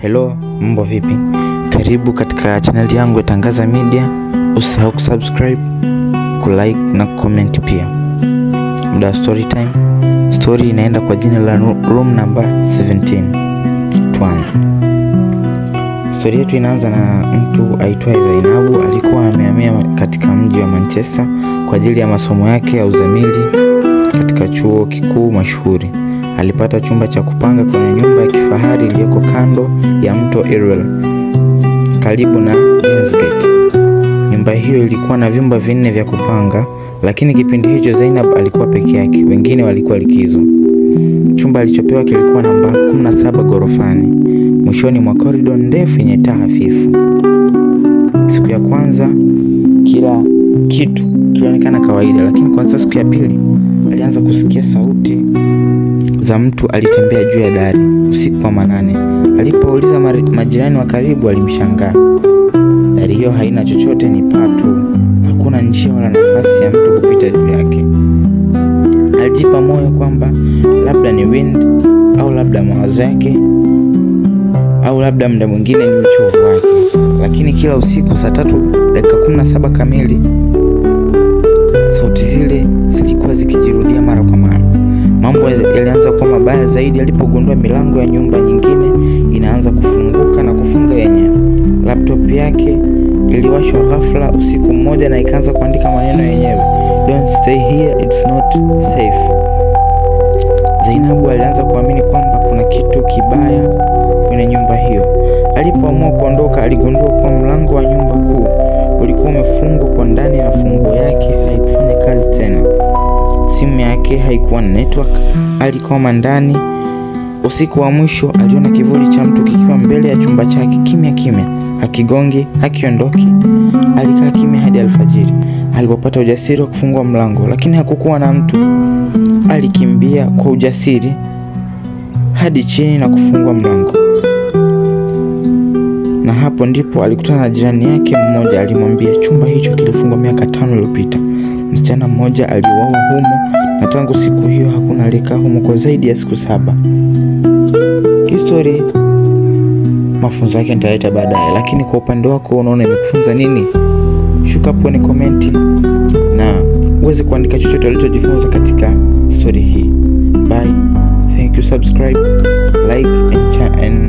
Hello, mambo vipi? Karibu katika channel yangu ya Tangaza Media. Usisahau kusubscribe, kulike na comment pia. Muda story time. Story inaenda kwa jina la room number 17. Tuanze. Story yetu inaanza na mtu aitwaye Zainabu. Alikuwa amehamia katika mji wa Manchester kwa ajili ya masomo yake ya uzamili katika chuo kikuu mashuhuri. Alipata chumba cha kupanga kwenye nyumba ya kifahari iliyoko kando ya mto Irwell, karibu na Gate. Nyumba hiyo ilikuwa na vyumba 4 vya kupanga, lakini kipindi hicho Zainab alikuwa peke yake, wengine walikuwa likizo. Chumba alichopewa kilikuwa namba 17 gorofani, mwishoni mwa korido ndefu yenye taa hafifu. Siku ya kwanza kila kitu kilionekana kawaida, lakini kwanza siku ya pili alianza kusikia sauti za mtu alitembea juu ya dari usiku wa manane. Alipouliza majirani wa karibu alimshangaa. Dari hiyo haina chochote, ni paa tu. Hakuna njia wala nafasi ya mtu kupita juu yake. Alijipa moyo kwamba labda ni wind, au labda mawazo yake, au labda muda mwingine ni uchovu wake. Lakini kila usiku saa 3:17 kamili sauti zile zilikuwa zikijirudia mara kwa mara. Mambo yalianza kuwa mabaya zaidi alipogundua milango ya nyumba nyingine inaanza kufunguka na kufunga yenyewe. Laptop yake iliwashwa ghafla usiku mmoja na ikaanza kuandika maneno yenyewe, "Don't stay here, it's not safe." Zainabu alianza kuamini kwamba kuna kitu kibaya kwenye nyumba hiyo. Alipoamua kuondoka, aligundua kwa mlango wa nyumba kuu ulikuwa umefungwa kwa ndani na funguo yake haikufanya kazi tena. Simu yake haikuwa na network. Alikuwa ndani. Usiku wa mwisho aliona kivuli cha mtu kikiwa mbele ya chumba chake, kimya kimya, hakigongi, hakiondoki. Alikaa kimya hadi alfajiri alipopata ujasiri wa kufungua mlango, lakini hakukuwa na mtu. Alikimbia kwa ujasiri hadi chini na kufungua mlango, na hapo ndipo alikutana na jirani yake mmoja. Alimwambia chumba hicho kilifungwa miaka 5 iliyopita. Msichana mmoja aliuawa humo, na tangu siku hiyo hakuna aliyekaa humo kwa zaidi ya siku 7. History mafunzo yake nitaleta baadaye, lakini kwa upande wako unaona imekufunza nini? Shuka hapo kwenye comment na uweze kuandika chochote ulichojifunza katika story hii. Bye. Thank you, subscribe, like and